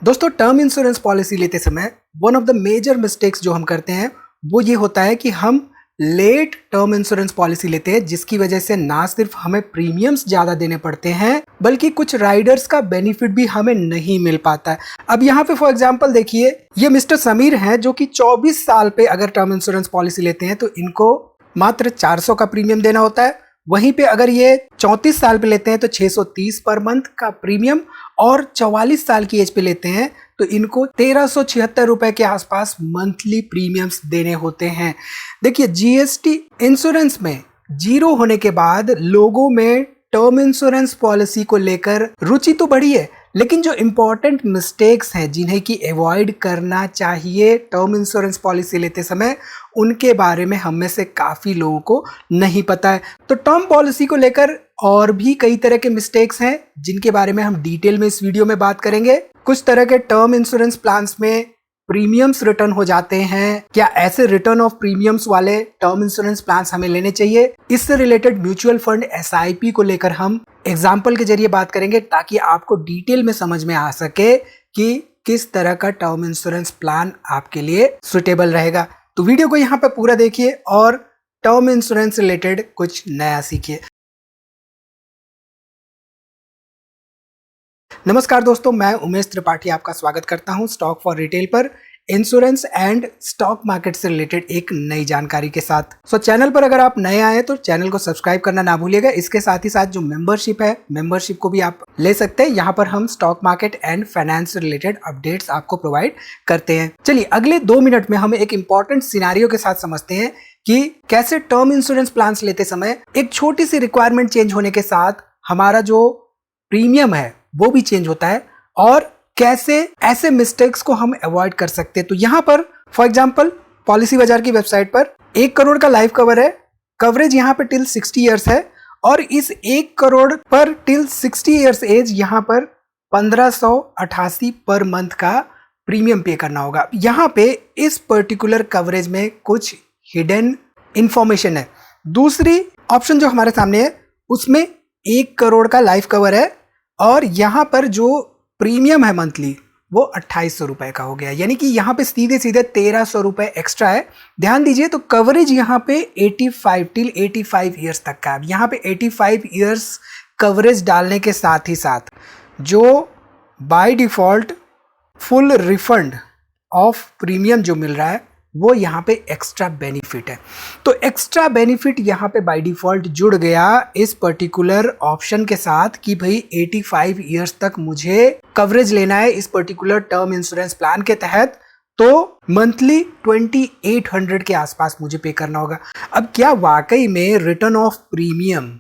दोस्तों, term insurance policy लेते समय one of the major mistakes जो हम करते हैं वो ये होता है कि हम लेट टर्म इंश्योरेंस पॉलिसी लेते हैं, जिसकी वजह से ना सिर्फ हमें प्रीमियम्स ज्यादा देने पड़ते हैं बल्कि कुछ राइडर्स का बेनिफिट भी हमें नहीं मिल पाता है। अब यहाँ पे फॉर एग्जांपल देखिए, ये मिस्टर समीर हैं जो कि 24 साल पे अगर टर्म इंश्योरेंस पॉलिसी लेते हैं तो इनको मात्र 400 का प्रीमियम देना होता है। वहीं पे अगर ये 34 साल पे लेते हैं तो 630 पर मंथ का प्रीमियम, और 44 साल की एज पे लेते हैं तो इनको 1376 रुपए के आसपास मंथली प्रीमियम्स देने होते हैं। देखिए, जीएसटी इंश्योरेंस में जीरो होने के बाद लोगों में टर्म इंश्योरेंस पॉलिसी को लेकर रुचि तो बढ़ी है, लेकिन जो इंपॉर्टेंट मिस्टेक्स हैं जिन्हें कि अवॉइड करना चाहिए टर्म इंश्योरेंस पॉलिसी लेते समय, उनके बारे में हम में से काफी लोगों को नहीं पता है। तो टर्म पॉलिसी को लेकर और भी कई तरह के मिस्टेक्स हैं जिनके बारे में हम डिटेल में इस वीडियो में बात करेंगे। कुछ तरह के टर्म इंश्योरेंस प्लान्स में प्रीमियम्स रिटर्न हो जाते हैं, क्या ऐसे रिटर्न ऑफ प्रीमियम्स वाले टर्म इंश्योरेंस प्लान्स हमें लेने चाहिए? इससे रिलेटेड म्यूचुअल फंड एसआईपी को लेकर हम एग्जाम्पल के जरिए बात करेंगे ताकि आपको डिटेल में समझ में आ सके कि किस तरह का टर्म इंश्योरेंस प्लान आपके लिए सुटेबल रहेगा। तो वीडियो को यहाँ पे पूरा देखिए और टर्म इंश्योरेंस रिलेटेड कुछ नया सीखिए। नमस्कार दोस्तों, मैं उमेश त्रिपाठी आपका स्वागत करता हूं स्टॉक फॉर रिटेल पर इंश्योरेंस एंड स्टॉक मार्केट से रिलेटेड एक नई जानकारी के साथ। चैनल पर अगर आप नए आए तो चैनल को सब्सक्राइब करना ना भूलिएगा। इसके साथ ही साथ जो मेंबरशिप है, मेंबरशिप को भी आप ले सकते हैं। यहाँ पर हम स्टॉक मार्केट एंड फाइनेंस से रिलेटेड अपडेट्स आपको प्रोवाइड करते हैं। चलिए, अगले 2 मिनट में हम एक इंपॉर्टेंट सिनेरियो के साथ समझते हैं कि कैसे टर्म इंश्योरेंस प्लान लेते समय एक छोटी सी रिक्वायरमेंट चेंज होने के साथ हमारा जो प्रीमियम है वो भी चेंज होता है, और कैसे ऐसे मिस्टेक्स को हम अवॉइड कर सकते हैं। तो यहाँ पर फॉर एग्जांपल पॉलिसी बाजार की वेबसाइट पर 1 करोड़ का लाइफ कवर है। कवरेज यहाँ पे टिल 60 इयर्स है, और इस 1 करोड़ पर टिल 60 इयर्स एज यहाँ पर 1588 पर मंथ का प्रीमियम पे करना होगा। यहाँ पे इस पर्टिकुलर कवरेज में कुछ हिडन इंफॉर्मेशन है। दूसरी ऑप्शन जो हमारे सामने है उसमें 1 करोड़ का लाइफ कवर है, और यहाँ पर जो प्रीमियम है मंथली वो 2800 रुपए का हो गया, यानी कि यहाँ पे सीधे सीधे 1300 रुपए एक्स्ट्रा है। ध्यान दीजिए, तो कवरेज यहाँ पे 85 टिल 85 ईयर्स तक का है। यहाँ पे 85 ईयर्स कवरेज डालने के साथ ही साथ जो by default full refund of premium जो मिल रहा है वो यहाँ पे एक्स्ट्रा बेनिफिट है। तो एक्स्ट्रा बेनिफिट यहाँ पे बाय डिफॉल्ट जुड़ गया इस पर्टिकुलर ऑप्शन के साथ कि भाई 85 इयर्स तक मुझे कवरेज लेना है इस पर्टिकुलर टर्म इंश्योरेंस प्लान के तहत, तो मंथली 2800 के आसपास मुझे पे करना होगा। अब क्या वाकई में रिटर्न ऑफ प्रीमियम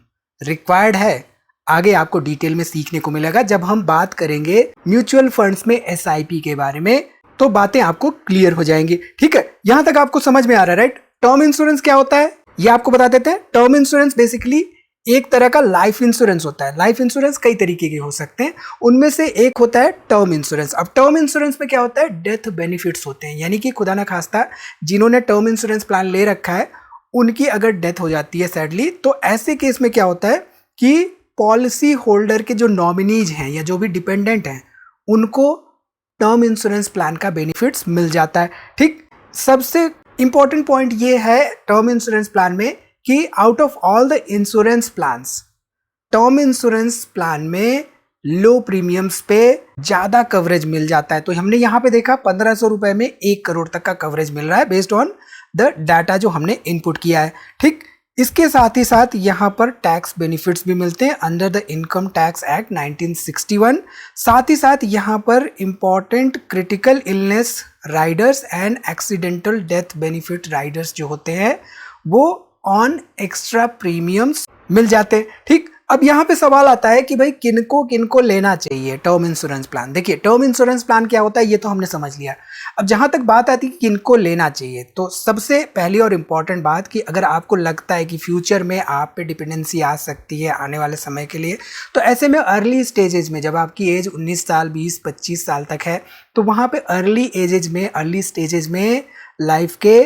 रिक्वायर्ड है? आगे आपको डिटेल में सीखने को मिलेगा जब हम बात करेंगे म्यूचुअल फंड्स में एसआईपी के बारे में, तो बातें आपको क्लियर हो जाएंगी। ठीक है, यहां तक आपको समझ में आ रहा है, राइट? टर्म इंश्योरेंस क्या होता है ये आपको बता देते हैं। टर्म इंश्योरेंस बेसिकली एक तरह का लाइफ इंश्योरेंस होता है। लाइफ इंश्योरेंस कई तरीके के हो सकते हैं, उनमें से एक होता है टर्म इंश्योरेंस। अब टर्म इंश्योरेंस में क्या होता है, डेथ बेनिफिट्स होते हैं, यानी कि खुदा ना खास्ता जिन्होंने टर्म इंश्योरेंस प्लान ले रखा है उनकी अगर डेथ हो जाती है सैडली, तो ऐसे केस में क्या होता है कि पॉलिसी होल्डर के जो नॉमिनीज हैं या जो भी डिपेंडेंट हैं उनको टर्म इंश्योरेंस प्लान का बेनिफिट्स मिल जाता है। ठीक, सबसे इंपॉर्टेंट पॉइंट ये है टर्म इंश्योरेंस प्लान में कि out of all the insurance plans, term insurance plan में लो प्रीमियम्स पे ज्यादा कवरेज मिल जाता है। तो हमने यहाँ पे देखा 1500 रुपए में 1 करोड़ तक का कवरेज मिल रहा है बेस्ड ऑन द डाटा जो हमने इनपुट किया है। ठीक, इसके साथ ही साथ यहाँ पर टैक्स बेनिफिट्स भी मिलते हैं under the income tax act 1961। साथ ही साथ यहाँ पर important critical illness Riders and accidental death benefit Riders जो होते हैं वो ऑन एक्स्ट्रा प्रीमियम्स मिल जाते हैं। ठीक, अब यहाँ पे सवाल आता है कि भाई किनको किनको लेना चाहिए टर्म इंश्योरेंस प्लान। देखिए, टर्म इंश्योरेंस प्लान क्या होता है ये तो हमने समझ लिया। अब जहां तक बात आती है कि किनको लेना चाहिए, तो सबसे पहली और इम्पॉर्टेंट बात कि अगर आपको लगता है कि फ्यूचर में आप पे डिपेंडेंसी आ सकती है आने वाले समय के लिए, तो ऐसे में अर्ली स्टेजेज में जब आपकी एज 19 साल 20-25 साल तक है, तो वहां पे अर्ली स्टेजेज में लाइफ के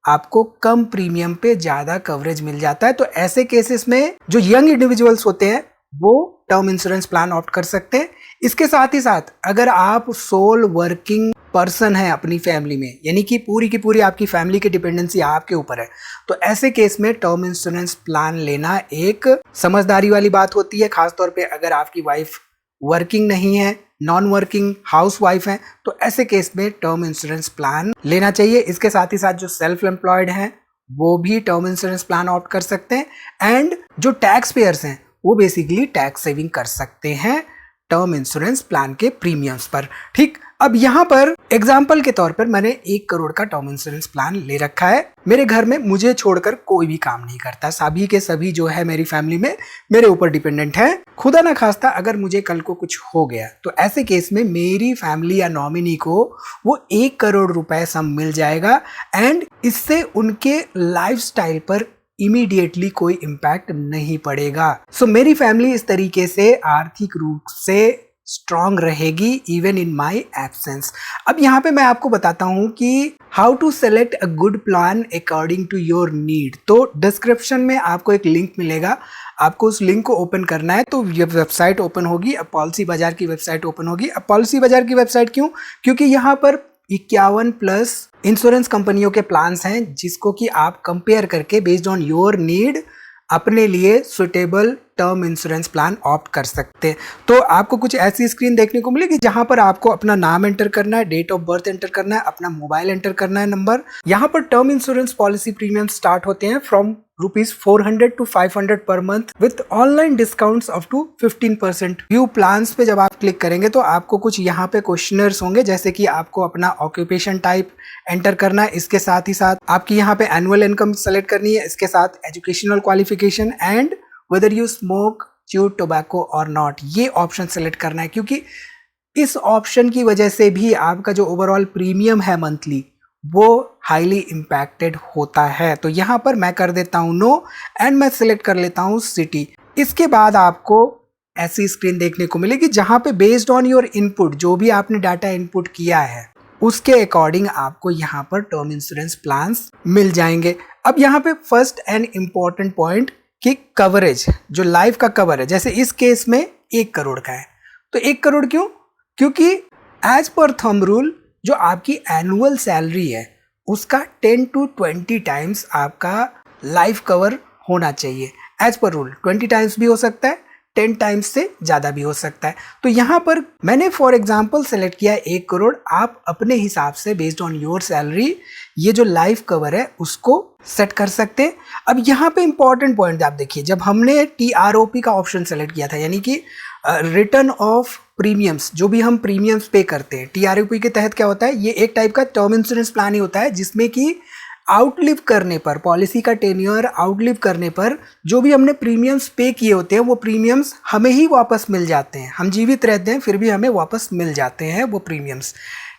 आपको कम प्रीमियम पे ज्यादा कवरेज मिल जाता है। तो ऐसे केसेस में जो यंग इंडिविजुअल्स होते हैं वो टर्म इंश्योरेंस प्लान ऑप्ट कर सकते हैं। इसके साथ ही साथ अगर आप सोल वर्किंग पर्सन है अपनी फैमिली में, यानी कि पूरी की पूरी आपकी फैमिली की डिपेंडेंसी आपके ऊपर है, तो ऐसे केस में टर्म इंश्योरेंस प्लान लेना एक समझदारी वाली बात होती है। खासतौर पे अगर आपकी वाइफ वर्किंग नहीं है, नॉन वर्किंग हाउस वाइफ है, तो ऐसे केस में टर्म इंश्योरेंस प्लान लेना चाहिए। इसके साथ ही साथ जो सेल्फ एम्प्लॉयड हैं वो भी टर्म इंश्योरेंस प्लान ऑप्ट कर सकते हैं, एंड जो टैक्स पेयर्स हैं वो बेसिकली टैक्स सेविंग कर सकते हैं टर्म इंश्योरेंस प्लान के प्रीमियम्स पर। ठीक, अब यहाँ पर एग्जाम्पल के तौर पर मैंने 1 करोड़ का टर्म इंश्योरेंस प्लान ले रखा है। मेरे घर में मुझे छोड़कर कोई भी काम नहीं करता, सभी के सभी जो है मेरी फैमिली में मेरे ऊपर डिपेंडेंट है। खुदा ना खास्ता अगर मुझे कल को कुछ हो गया तो ऐसे केस में मेरी फैमिली या नॉमिनी को वो 1 करोड़ रुपए सम मिल जाएगा, एंड इससे उनके लाइफस्टाइल पर इमीडिएटली कोई इम्पैक्ट नहीं पड़ेगा। सो मेरी फैमिली इस तरीके से आर्थिक रूप से स्ट्रॉन्ग रहेगी इवन इन माई एब्सेंस। अब यहाँ पे मैं आपको बताता हूँ कि how to select a good plan according to your need. तो डिस्क्रिप्शन में आपको एक लिंक मिलेगा, आपको उस लिंक को ओपन करना है तो ये वेबसाइट ओपन होगी, अब पॉलिसी बाजार की वेबसाइट ओपन होगी। अब पॉलिसी बाजार की वेबसाइट क्यों? क्योंकि यहाँ पर 51+ इंश्योरेंस कंपनियों के प्लान्स हैं जिसको कि आप कंपेयर करके बेस्ड ऑन योर नीड अपने लिए suitable term insurance plan opt कर सकते हैं। तो आपको कुछ ऐसी स्क्रीन देखने को मिलेगी जहां पर आपको अपना नाम एंटर करना है, डेट ऑफ बर्थ एंटर करना है, अपना मोबाइल एंटर करना है, नंबर। यहाँ पर term insurance policy premium start होते हैं from ₹400 to 500 per month with online discounts up to 15%। View plans पे जब आप क्लिक करेंगे तो आपको कुछ यहाँ पे क्वेश्चनर्स होंगे, जैसे कि आपको अपना ऑक्यूपेशन टाइप एंटर करना है, इसके साथ ही साथ आपकी यहाँ पे एनुअल इनकम सेलेक्ट करनी है, इसके साथ educational qualification and whether you smoke chew tobacco और नॉट, ये ऑप्शन सेलेक्ट करना है, क्योंकि इस ऑप्शन की वजह से भी आपका जो ओवरऑल प्रीमियम है मंथली वो हाईली इम्पैक्टेड होता है। तो यहाँ पर मैं कर देता हूँ नो, एंड मैं सिलेक्ट कर लेता हूँ सिटी। इसके बाद आपको ऐसी स्क्रीन देखने को मिलेगी जहाँ पे बेस्ड ऑन योर इनपुट, जो भी आपने डाटा इनपुट किया है उसके अकॉर्डिंग आपको यहाँ पर टर्म इंश्योरेंस प्लान्स मिल जाएंगे। अब यहाँ पे फर्स्ट एंड इम्पॉर्टेंट पॉइंट कि कवरेज, जो लाइफ का कवर है, जैसे इस केस में 1 करोड़ का है, तो 1 करोड़ क्यों? क्योंकि एज पर थंब रूल जो आपकी एनुअल सैलरी है उसका 10 to 20 टाइम्स आपका लाइफ कवर होना चाहिए। एज पर रूल 20 टाइम्स भी हो सकता है, 10 टाइम्स से ज़्यादा भी हो सकता है। तो यहाँ पर मैंने फॉर एग्जांपल सेलेक्ट किया 1 करोड़। आप अपने हिसाब से बेस्ड ऑन योर सैलरी ये जो लाइफ कवर है उसको सेट कर सकते हैं। अब यहाँ पे इंपॉर्टेंट पॉइंट आप देखिए, जब हमने TROP का ऑप्शन सेलेक्ट किया था, यानी कि रिटर्न ऑफ प्रीमियम्स, जो भी हम प्रीमियम्स पे करते हैं TROP के तहत क्या होता है, ये एक टाइप का टर्म इंश्योरेंस प्लान ही होता है जिसमें कि आउटलिव करने पर, पॉलिसी का टेन्योर आउटलिव करने पर जो भी हमने प्रीमियम्स पे किए होते हैं वो प्रीमियम्स हमें ही वापस मिल जाते हैं। हम जीवित रहते हैं फिर भी हमें वापस मिल जाते हैं वो प्रीमियम्स।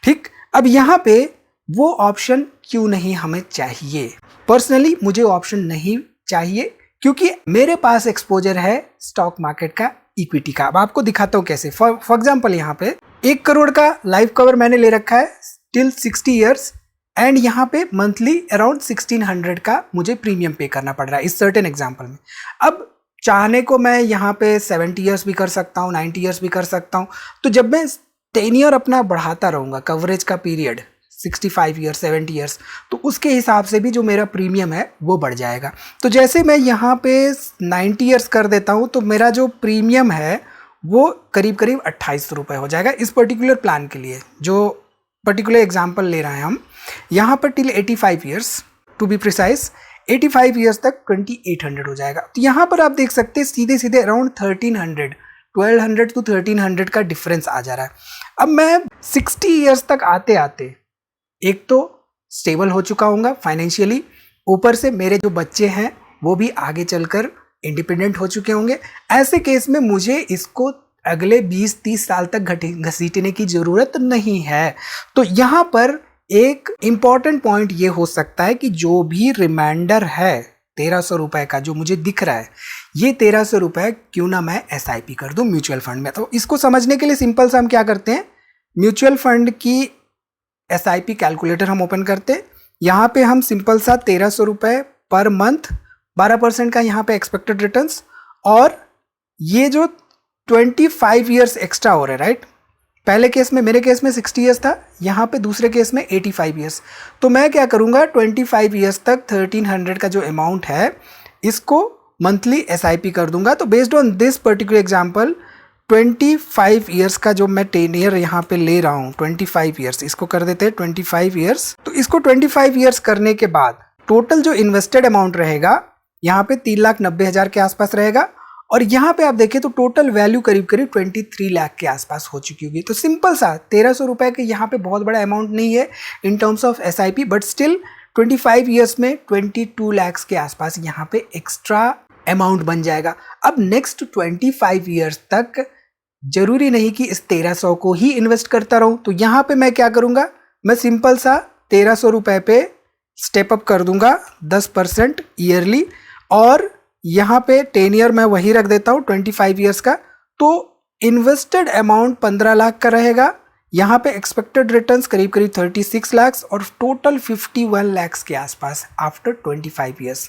ठीक, अब यहाँ पे वो ऑप्शन क्यों नहीं हमें चाहिए? पर्सनली मुझे ऑप्शन नहीं चाहिए क्योंकि मेरे पास एक्सपोजर है स्टॉक मार्केट का, इक्विटी का। अब आपको दिखाता हूँ कैसे। फॉर एग्जाम्पल यहाँ पे 1 करोड़ का लाइफ कवर मैंने ले रखा है टिल 60 ईयर्स, एंड यहाँ पे मंथली अराउंड 1600 का मुझे प्रीमियम पे करना पड़ रहा है इस सर्टेन एग्जाम्पल में। अब चाहने को मैं यहाँ पे 70 ईयर्स भी कर सकता हूँ, 90 ईयर्स भी कर सकता हूँ। तो जब मैं 10 ईयर अपना बढ़ाता रहूँगा कवरेज का पीरियड 65 ईयर्स, 70 ईयर्स, तो उसके हिसाब से भी जो मेरा प्रीमियम है वो बढ़ जाएगा। तो जैसे मैं यहाँ पे 90 ईयर्स कर देता हूँ तो मेरा जो प्रीमियम है वो करीब करीब 28 रुपये हो जाएगा इस पर्टिकुलर प्लान के लिए। जो पर्टिकुलर एग्जाम्पल ले रहे हैं हम यहाँ पर till 85 years to be precise, 85 years तक 2800 हो जाएगा। तो यहाँ पर आप देख सकते हैं सीधे सीधे अराउंड 1200 to 1300 का डिफरेंस आ जा रहा है। अब मैं 60 ईयर्स तक आते आते एक तो स्टेबल हो चुका हूँगा फाइनेंशियली, ऊपर से मेरे जो बच्चे हैं वो भी आगे चलकर इंडिपेंडेंट हो चुके होंगे। ऐसे केस में मुझे इसको अगले 20-30 साल तक घसीटने की ज़रूरत नहीं है। तो यहाँ पर एक इम्पॉर्टेंट पॉइंट ये हो सकता है कि जो भी रिमाइंडर है 1300 रुपये का जो मुझे दिख रहा है, ये 1300 रुपये क्यों ना मैं SIP कर दूं म्यूचुअल फंड में। तो इसको समझने के लिए सिंपल सा हम क्या करते हैं, म्यूचुअल फंड की SIP कैलकुलेटर हम ओपन करते हैं। यहाँ पे हम सिंपल सा 1300 रुपये पर मंथ, 12% का यहाँ पे एक्सपेक्टेड रिटर्न्स, और ये जो 25 ईयर्स एक्स्ट्रा हो रहे, राइट। पहले केस में, मेरे केस में 60 ईयर्स था, यहाँ पे दूसरे केस में 85 ईयर्स। तो मैं क्या करूँगा, 25 ईयर्स तक 1300 का जो अमाउंट है इसको मंथली SIP कर दूंगा। तो based on this particular example 25 years का जो मैं टेनियर यहाँ पे ले रहा हूँ, 25 ईयर्स, इसको कर देते हैं 25 ईयर्स। तो इसको 25 ईयर्स करने के बाद टोटल जो इन्वेस्टेड अमाउंट रहेगा यहाँ पे 3,90,000 के आसपास रहेगा, और यहाँ पे आप देखें तो टोटल वैल्यू करीब करीब 23 लाख के आसपास हो चुकी होगी। तो सिंपल सा 1300 रुपए के यहाँ पे बहुत बड़ा अमाउंट नहीं है in terms of SIP, but still 25 years में 22 लाख के आसपास यहाँ पे एक्स्ट्रा अमाउंट बन जाएगा। अब नेक्स्ट 25 ईयर्स तक जरूरी नहीं कि इस 1300 को ही इन्वेस्ट करता रहूं, तो यहाँ पे मैं क्या करूंगा, मैं सिंपल सा 1300 रुपए पे स्टेप अप कर दूंगा 10% ईयरली, और यहाँ पे 10 ईयर मैं वही रख देता हूँ 25 ईयर्स का। तो इन्वेस्टेड अमाउंट 15 लाख का रहेगा, यहाँ पे एक्सपेक्टेड रिटर्न्स करीब करीब 36 लाख और टोटल 51 लाख के आसपास after 25 years.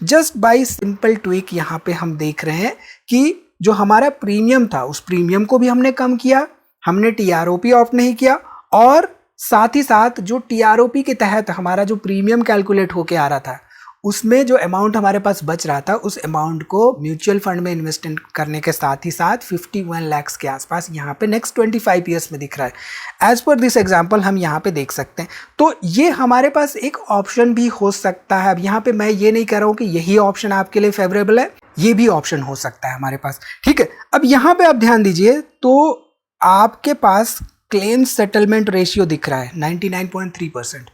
Just by simple tweak यहाँ पे हम देख रहे हैं कि जो हमारा प्रीमियम था उस प्रीमियम को भी हमने कम किया, हमने TROP ऑप्ट नहीं किया, और साथ ही साथ जो TROP के तहत हमारा जो प्रीमियम कैलकुलेट होके आ रहा था उसमें जो अमाउंट हमारे पास बच रहा था उस अमाउंट को म्यूचुअल फंड में इन्वेस्ट करने के साथ ही साथ 51 लाख के आसपास यहाँ पे नेक्स्ट 25 ईयर्स में दिख रहा है। एज पर दिस एग्जांपल हम यहाँ पे देख सकते हैं। तो ये हमारे पास एक ऑप्शन भी हो सकता है। अब यहाँ पे मैं ये नहीं कह रहा हूँ कि यही ऑप्शन आपके लिए फेवरेबल है, ये भी ऑप्शन हो सकता है हमारे पास, ठीक है। अब यहाँ पे आप ध्यान दीजिए तो आपके पास क्लेम सेटलमेंट रेशियो दिख रहा है 99.3%।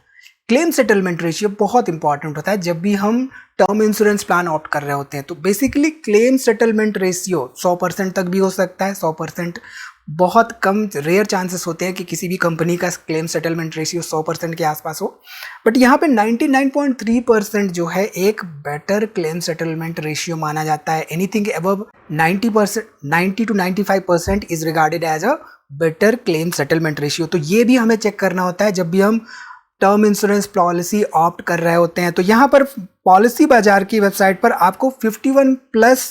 क्लेम सेटलमेंट रेशियो बहुत इंपॉर्टेंट होता है जब भी हम टर्म इंश्योरेंस प्लान ऑप्ट कर रहे होते हैं। तो बेसिकली क्लेम सेटलमेंट रेशियो 100% तक भी हो सकता है। 100% बहुत कम, रेयर चांसेस होते हैं कि किसी भी कंपनी का क्लेम सेटलमेंट रेशियो 100% के आसपास हो, बट यहाँ पे 99.3% जो है एक बेटर क्लेम सेटलमेंट रेशियो माना जाता है। Anything above 90%, 90 to 95% is regarded as a better claim settlement ratio. तो ये भी हमें चेक करना होता है जब भी हम टर्म इंश्योरेंस पॉलिसी ऑप्ट कर रहे होते हैं। तो यहाँ पर पॉलिसी बाजार की वेबसाइट पर आपको 51 प्लस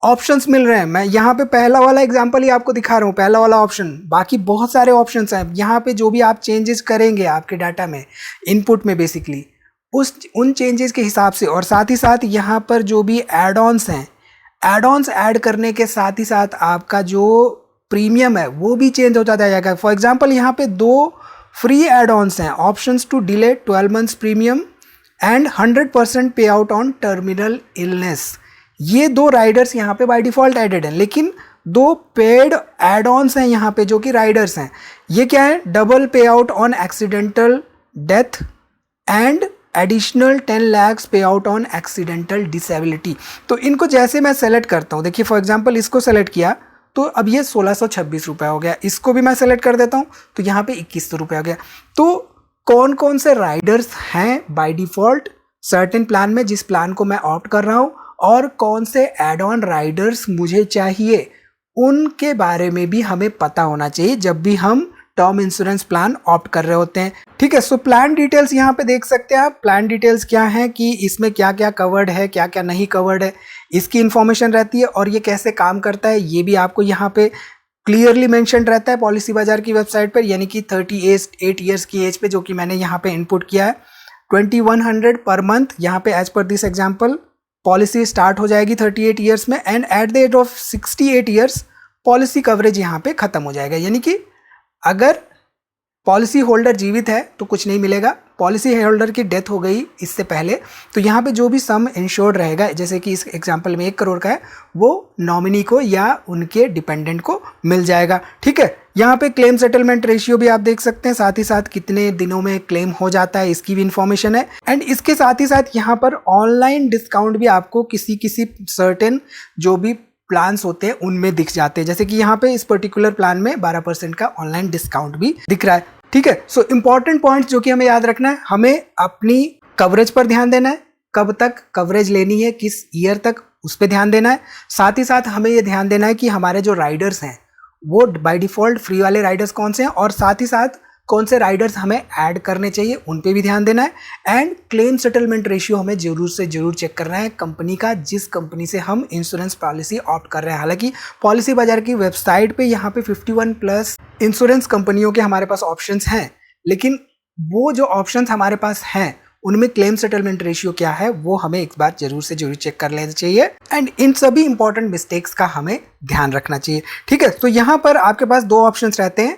ऑप्शंस मिल रहे हैं। मैं यहाँ पे पहला वाला एग्जांपल ही आपको दिखा रहा हूँ, पहला वाला ऑप्शन, बाकी बहुत सारे ऑप्शंस हैं। यहाँ पे जो भी आप चेंजेस करेंगे आपके डाटा में, इनपुट में बेसिकली उन चेंजेस के हिसाब से, और साथ ही साथ यहाँ पर जो भी एड ऑन्स हैं, एड ऑन्स ऐड करने के साथ ही साथ आपका जो प्रीमियम है वो भी चेंज होता जाएगा। फॉर एग्जाम्पल यहाँ पे 2 फ्री एड ऑन्स हैं, options to delay 12 months premium and 100% pay out on terminal illness. ये 2 राइडर्स यहाँ पे बाय डिफॉल्ट एडेड हैं, लेकिन 2 पेड एड ऑन्स हैं यहाँ पे जो कि राइडर्स हैं। ये क्या है, डबल पे out on accidental death and additional 10 lakh पे आउट ऑन एक्सीडेंटल डिसेबिलिटी। तो इनको जैसे मैं सेलेक्ट करता हूँ, देखिए फॉर एग्जाम्पल इसको सेलेक्ट किया तो अब ये 1626 रुपये हो गया। इसको भी मैं सेलेक्ट कर देता हूँ तो यहाँ पे 2100 रुपये हो गया। तो कौन कौन से राइडर्स हैं बाय डिफॉल्ट सर्टेन प्लान में, जिस प्लान को मैं ऑप्ट कर रहा हूँ, और कौन से एड ऑन राइडर्स मुझे चाहिए, उनके बारे में भी हमें पता होना चाहिए जब भी हम टर्म इंश्योरेंस प्लान ऑप्ट कर रहे होते हैं, ठीक है। सो प्लान डिटेल्स यहाँ पे देख सकते हैं आप। प्लान डिटेल्स क्या है कि इसमें क्या क्या कवर्ड है, क्या क्या नहीं कवर्ड है, इसकी इंफॉर्मेशन रहती है, और ये कैसे काम करता है ये भी आपको यहाँ पे क्लियरली मेंशन रहता है पॉलिसी बाजार की वेबसाइट पर। यानी कि 38 ईयर्स की एज पे, जो कि मैंने यहाँ पे इनपुट किया है, 2100 पर मंथ यहाँ पे as per this example policy start हो जाएगी 38 ईयर्स में, and at the age of 68 years policy coverage यहाँ पे खत्म हो जाएगा। यानी कि अगर पॉलिसी होल्डर जीवित है तो कुछ नहीं मिलेगा, पॉलिसी होल्डर की डेथ हो गई इससे पहले तो यहाँ पे जो भी सम इंश्योर्ड रहेगा, जैसे कि इस एग्जांपल में 1 करोड़ का है, वो नॉमिनी को या उनके डिपेंडेंट को मिल जाएगा, ठीक है। यहाँ पे क्लेम सेटलमेंट रेशियो भी आप देख सकते हैं, साथ ही साथ कितने दिनों में क्लेम हो जाता है इसकी भी इंफॉर्मेशन है। एंड इसके साथ ही साथ यहाँ पर ऑनलाइन डिस्काउंट भी आपको किसी सर्टेन जो भी प्लान्स होते हैं उनमें दिख जाते हैं, जैसे कि यहाँ पे इस पर्टिकुलर प्लान में 12% का ऑनलाइन डिस्काउंट भी दिख रहा है, ठीक है। सो इंपॉर्टेंट पॉइंट जो कि हमें याद रखना है, हमें अपनी कवरेज पर ध्यान देना है, कब तक कवरेज लेनी है, किस ईयर तक, उस पर ध्यान देना है। साथ ही साथ हमें ये ध्यान देना है कि हमारे जो राइडर्स हैं वो बाय डिफॉल्ट फ्री वाले राइडर्स कौन से हैं, और साथ ही साथ कौन से राइडर्स हमें ऐड करने चाहिए उन पे भी ध्यान देना है। एंड क्लेम सेटलमेंट रेशियो हमें जरूर से जरूर चेक करना है कंपनी का, जिस कंपनी से हम इंश्योरेंस पॉलिसी ऑप्ट कर रहे हैं। हालांकि पॉलिसी बाजार की वेबसाइट पे यहाँ पे 51 प्लस इंश्योरेंस कंपनियों के हमारे पास ऑप्शंस हैं, लेकिन वो जो ऑप्शंस हमारे पास हैं उनमें क्लेम सेटलमेंट रेशियो क्या है वो हमें एक बार जरूर से जरूर चेक कर लेना चाहिए। एंड इन सभी इंपॉर्टेंट मिस्टेक्स का हमें ध्यान रखना चाहिए। ठीक है, तो यहाँ पर आपके पास दो ऑप्शंस रहते हैं।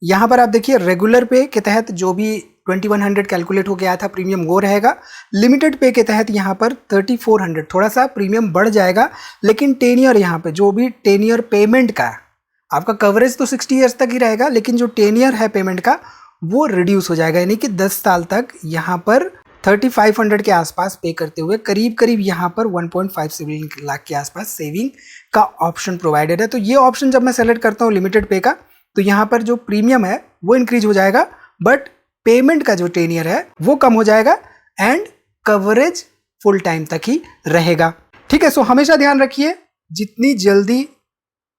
यहाँ पर आप देखिए रेगुलर पे के तहत जो भी 2100 कैलकुलेट हो गया था प्रीमियम वो रहेगा। लिमिटेड पे के तहत यहाँ पर 3400 थोड़ा सा प्रीमियम बढ़ जाएगा, लेकिन 10 ईयर यहाँ पे जो भी 10 ईयर पेमेंट का आपका कवरेज तो 60 ईयर्स तक ही रहेगा, लेकिन जो 10 ईयर है पेमेंट का वो रिड्यूस हो जाएगा, यानी कि 10 साल तक यहाँ पर 3500 के आसपास पे करते हुए करीब करीब यहाँ पर 1.57 लाख के आसपास सेविंग का ऑप्शन प्रोवाइडेड है। तो ये ऑप्शन जब मैं सेलेक्ट करता हूँ लिमिटेड पे का, तो यहाँ पर जो प्रीमियम है वो इंक्रीज हो जाएगा, बट पेमेंट का जो 10 ईयर है वो कम हो जाएगा एंड कवरेज फुल टाइम तक ही रहेगा। ठीक है, सो हमेशा ध्यान रखिए जितनी जल्दी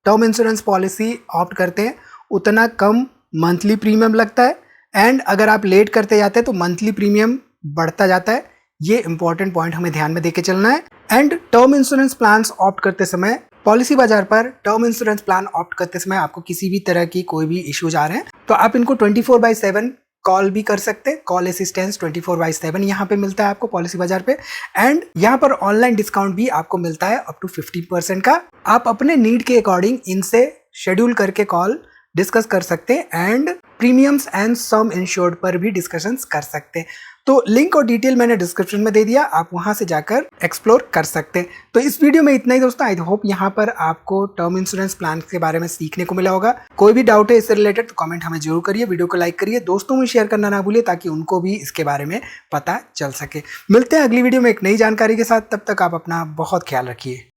टर्म इंश्योरेंस पॉलिसी ऑप्ट करते हैं उतना कम मंथली प्रीमियम लगता है, एंड अगर आप लेट करते जाते हैं तो मंथली प्रीमियम बढ़ता जाता है। ये इंपॉर्टेंट पॉइंट हमें ध्यान में देके चलना है। And term insurance plans opt करते समय पॉलिसी बाजार पर टर्म इंश्योरेंस प्लान ऑप्ट करते समय आपको किसी भी तरह की कोई भी इश्यूज आ रहे हैं तो आप इनको 24/7 कॉल भी कर सकते हैं। कॉल असिस्टेंस 24/7 यहाँ पे मिलता है आपको पॉलिसी बाजार पे। एंड यहाँ पर ऑनलाइन डिस्काउंट भी आपको मिलता है अप टू 50% का। आप अपने नीड के अकॉर्डिंग इनसे शेड्यूल करके कॉल डिस्कस कर सकते हैं and premiums and some insured पर भी डिस्कशंस कर सकते हैं। तो लिंक और डिटेल मैंने डिस्क्रिप्शन में दे दिया, आप वहां से जाकर एक्सप्लोर कर सकते हैं। तो इस वीडियो में इतना ही दोस्तों। आई होप यहाँ पर आपको टर्म इंश्योरेंस प्लान के बारे में सीखने को मिला होगा। कोई भी डाउट है इससे रिलेटेड तो कमेंट हमें जरूर करिए, वीडियो को लाइक करिए, दोस्तों में शेयर करना ना भूलिए ताकि उनको भी इसके बारे में पता चल सके। मिलते हैं अगली वीडियो में एक नई जानकारी के साथ, तब तक आप अपना बहुत ख्याल रखिए।